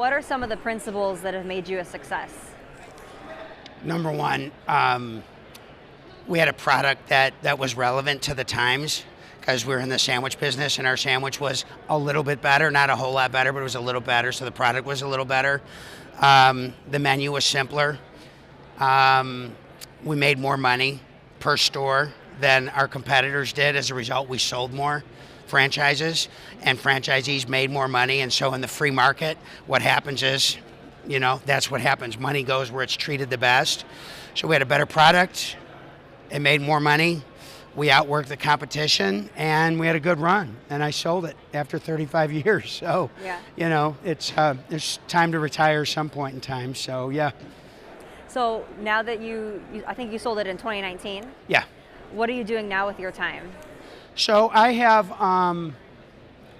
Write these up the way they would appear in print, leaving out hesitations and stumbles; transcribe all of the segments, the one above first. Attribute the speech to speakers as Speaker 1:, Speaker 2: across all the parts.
Speaker 1: What are some of the principles that have made you a success?
Speaker 2: Number one, we had a product that was relevant to the times because we were in the sandwich business and our sandwich was a little bit better, not a whole lot better, but it was a little better, so the product was a little better. The menu was simpler. We made more money per store than our competitors did. As a result, we sold more franchises and franchisees made more money. And so in the free market, what happens is, that's what happens. Money goes where it's treated the best. So we had a better product. It made more money. We outworked the competition and we had a good run. And I sold it after 35 years. So,
Speaker 1: yeah.
Speaker 2: It's time to retire some point in time. So, yeah.
Speaker 1: So now that I think you sold it in 2019.
Speaker 2: Yeah.
Speaker 1: What are you doing now with your time?
Speaker 2: So I have, I'm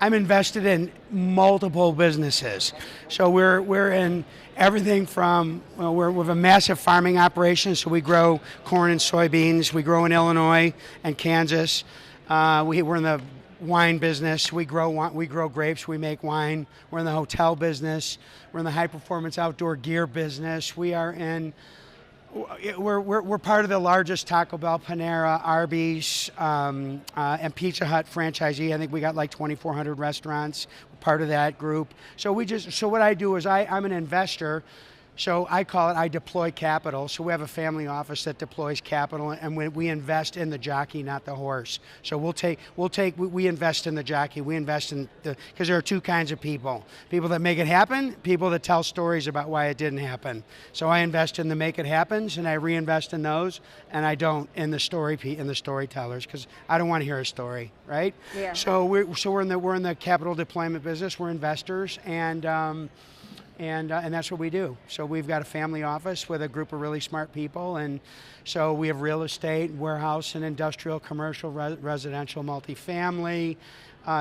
Speaker 2: invested in multiple businesses. So we're in everything from, we have a massive farming operation, so we grow corn and soybeans. We grow in Illinois and Kansas. We're in the wine business. We grow grapes. We make wine. We're in the hotel business. We're in the high performance outdoor gear business. We're part of the largest Taco Bell, Panera, Arby's, and Pizza Hut franchisee. I think we got like 2,400 restaurants, part of that group. So what I do is I'm an investor. So I deploy capital. So we have a family office that deploys capital, and we invest in the jockey, not the horse. So we invest in the jockey. We invest in because there are two kinds of people: people that make it happen, people that tell stories about why it didn't happen. So I invest in the make it happens, and I reinvest in those, and I don't in the storytellers because I don't want to hear a story, right?
Speaker 1: Yeah.
Speaker 2: So we're in the capital deployment business. We're investors, and that's what we do. So we've got a family office with a group of really smart people, and so we have real estate, warehouse, and industrial, commercial, residential, multifamily,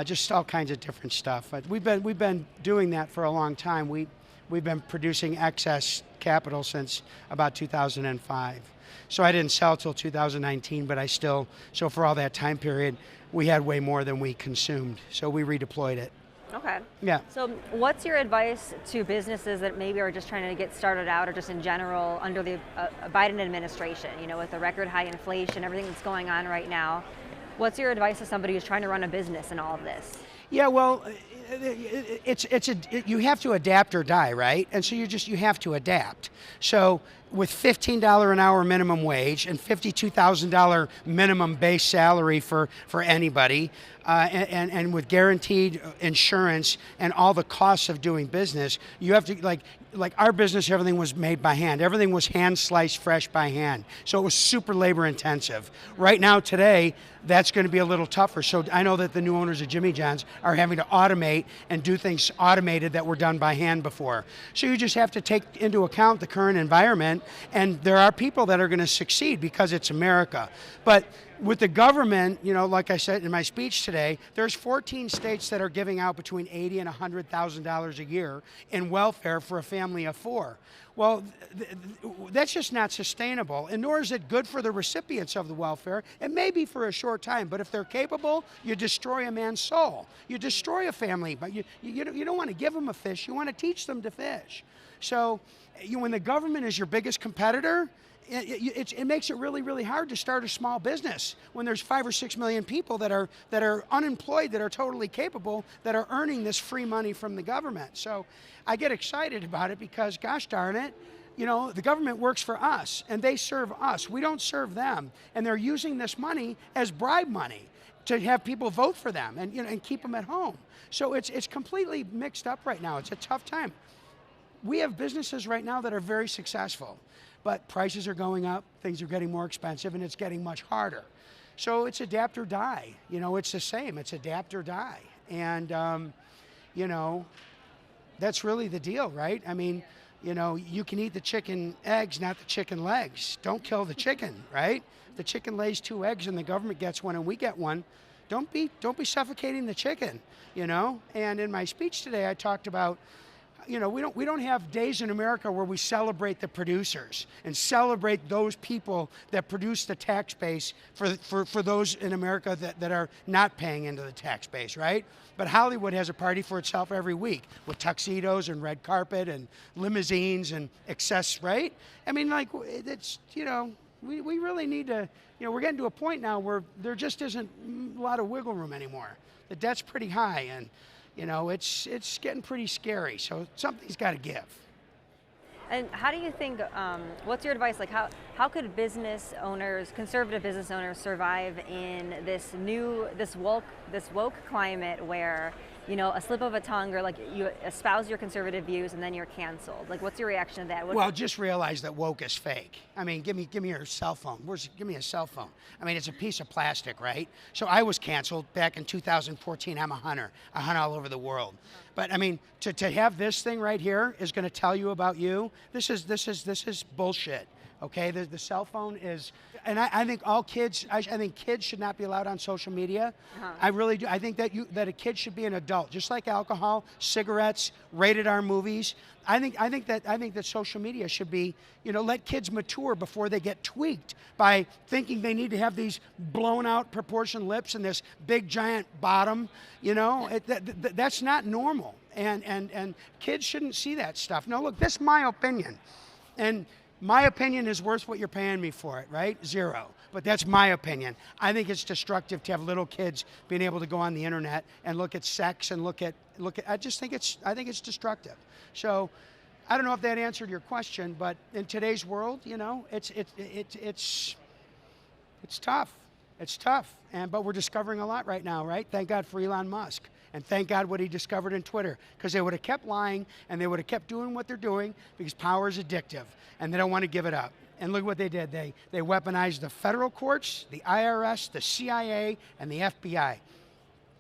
Speaker 2: just all kinds of different stuff. But we've been doing that for a long time. We've been producing excess capital since about 2005. So I didn't sell till 2019, but so for all that time period, we had way more than we consumed. So we redeployed it.
Speaker 1: Okay.
Speaker 2: Yeah.
Speaker 1: So what's your advice to businesses that maybe are just trying to get started out or just in general under the Biden administration, with the record high inflation, everything that's going on right now? What's your advice to somebody who's trying to run a business in all of this?
Speaker 2: Yeah, well, you have to adapt or die, right? And so you have to adapt. So with $15 an hour minimum wage and $52,000 minimum base salary for anybody, and with guaranteed insurance and all the costs of doing business, you have to, like our business, everything was made by hand. Everything was hand sliced fresh by hand. So it was super labor intensive. Right now, today, that's going to be a little tougher. So I know that the new owners of Jimmy John's are having to automate and do things automated that were done by hand before. So you just have to take into account the current environment, and there are people that are going to succeed because it's America. But with the government, like I said in my speech today, there's 14 states that are giving out between $80,000 and $100,000 a year in welfare for a family of four. Well, that's just not sustainable, and nor is it good for the recipients of the welfare. It may be for a short time, but if they're capable, you destroy a man's soul. You destroy a family, but you don't want to give them a fish. You want to teach them to fish. So when the government is your biggest competitor, it makes it really, really hard to start a small business when there's 5 or 6 million people that are unemployed, that are totally capable, that are earning this free money from the government. So I get excited about it because, gosh darn it, the government works for us and they serve us. We don't serve them, and they're using this money as bribe money to have people vote for them and keep them at home. So it's completely mixed up right now. It's a tough time. We have businesses right now that are very successful, but prices are going up, things are getting more expensive, and it's getting much harder. So it's adapt or die. It's the same. It's adapt or die. And, that's really the deal, right? I mean, you can eat the chicken eggs, not the chicken legs. Don't kill the chicken, right? The chicken lays 2 eggs and the government gets one and we get one. Don't be suffocating the chicken, And in my speech today, I talked about you know, we don't have days in America where we celebrate the producers and celebrate those people that produce the tax base for those in America that are not paying into the tax base, right? But Hollywood has a party for itself every week with tuxedos and red carpet and limousines and excess, right? I mean, like, it's, you know, we really need to, you know, we're getting to a point now where there just isn't a lot of wiggle room anymore. The debt's pretty high, and you know, it's getting pretty scary, so something's got to give.
Speaker 1: And how do you think, what's your advice, like how could business owners, conservative business owners, survive in this woke climate where, you know, a slip of a tongue or like you espouse your conservative views and then you're canceled? Like, what's your reaction to that?
Speaker 2: Well, just realize that woke is fake. I mean, give me your cell phone. Give me a cell phone. I mean, it's a piece of plastic, right? So I was canceled back in 2014. I'm a hunter. I hunt all over the world. But I mean, to have this thing right here is going to tell you about you. This is bullshit. Okay, the cell phone is, and I think all kids, I think kids should not be allowed on social media. I really do. I think that a kid should be an adult, just like alcohol, cigarettes, rated R movies. I think that social media should be, you know, let kids mature before they get tweaked by thinking they need to have these blown out proportion lips and this big giant bottom. You know, that's not normal, and kids shouldn't see that stuff. No, look, this is my opinion, and my opinion is worth what you're paying me for it, right? Zero. But that's my opinion. I think it's destructive to have little kids being able to go on the internet and look at sex and look at. I think it's destructive. So, I don't know if that answered your question, but in today's world, you know, it's tough. It's tough. But we're discovering a lot right now, right? Thank God for Elon Musk. And thank God what he discovered in Twitter, because they would have kept lying and they would have kept doing what they're doing because power is addictive and they don't want to give it up. And look what they did. They weaponized the federal courts, the IRS, the CIA, and the FBI.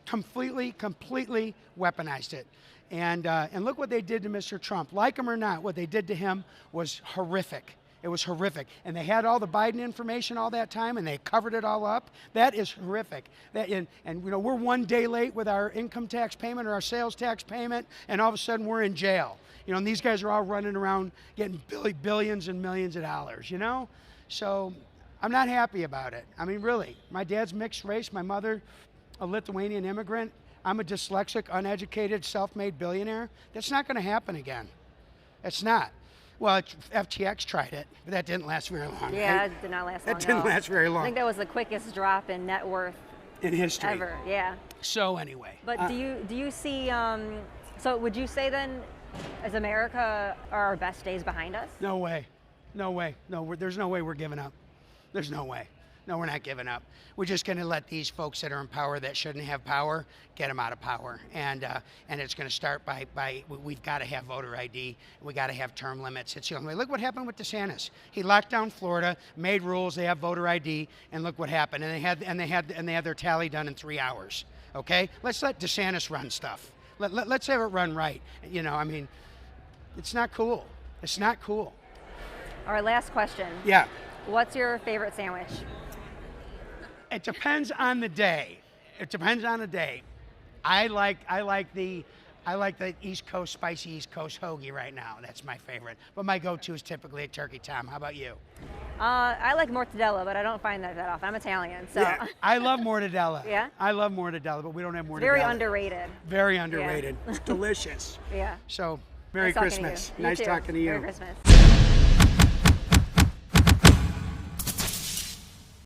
Speaker 2: Completely weaponized it. And look what they did to Mr. Trump. Like him or not, what they did to him was horrific. It was horrific. And they had all the Biden information all that time, and they covered it all up. That is horrific. And you know, we're one day late with our income tax payment or our sales tax payment, and all of a sudden we're in jail. You know, and these guys are all running around getting billions and millions of dollars, you know? So I'm not happy about it. I mean, really. My dad's mixed race. My mother, a Lithuanian immigrant. I'm a dyslexic, uneducated, self-made billionaire. That's not going to happen again. It's not. Well, FTX tried it, but that didn't last very long.
Speaker 1: Yeah,
Speaker 2: right?
Speaker 1: It did not last long.
Speaker 2: It didn't last very long.
Speaker 1: I think that was the quickest drop in net worth
Speaker 2: in history
Speaker 1: ever. Yeah.
Speaker 2: So anyway.
Speaker 1: But do you see? So would you say then, as America, are our best days behind us?
Speaker 2: No way. No, there's no way we're giving up. There's no way. No, we're not giving up. We're just going to let these folks that are in power that shouldn't have power, get them out of power. And it's going to start by we've got to have voter ID. We got to have term limits. It's the only way. Look what happened with DeSantis. He locked down Florida, made rules. They have voter ID, and look what happened. And they had their tally done in 3 hours. Okay, let's let DeSantis run stuff. Let's have it run right. You know, I mean, it's not cool. It's not cool.
Speaker 1: All right, last question.
Speaker 2: Yeah.
Speaker 1: What's your favorite sandwich?
Speaker 2: It depends on the day. It depends on the day. I like the East Coast, spicy East Coast hoagie right now. That's my favorite. But my go-to is typically a turkey tom. How about you?
Speaker 1: I like mortadella, but I don't find that often. I'm Italian, so.
Speaker 2: Yeah, I love mortadella.
Speaker 1: Yeah?
Speaker 2: I love mortadella, but we don't have mortadella.
Speaker 1: Very underrated.
Speaker 2: Very underrated. Yeah. It's delicious.
Speaker 1: Yeah.
Speaker 2: So, Merry Christmas.
Speaker 1: You
Speaker 2: nice
Speaker 1: too.
Speaker 2: talking to you.
Speaker 1: Merry Christmas.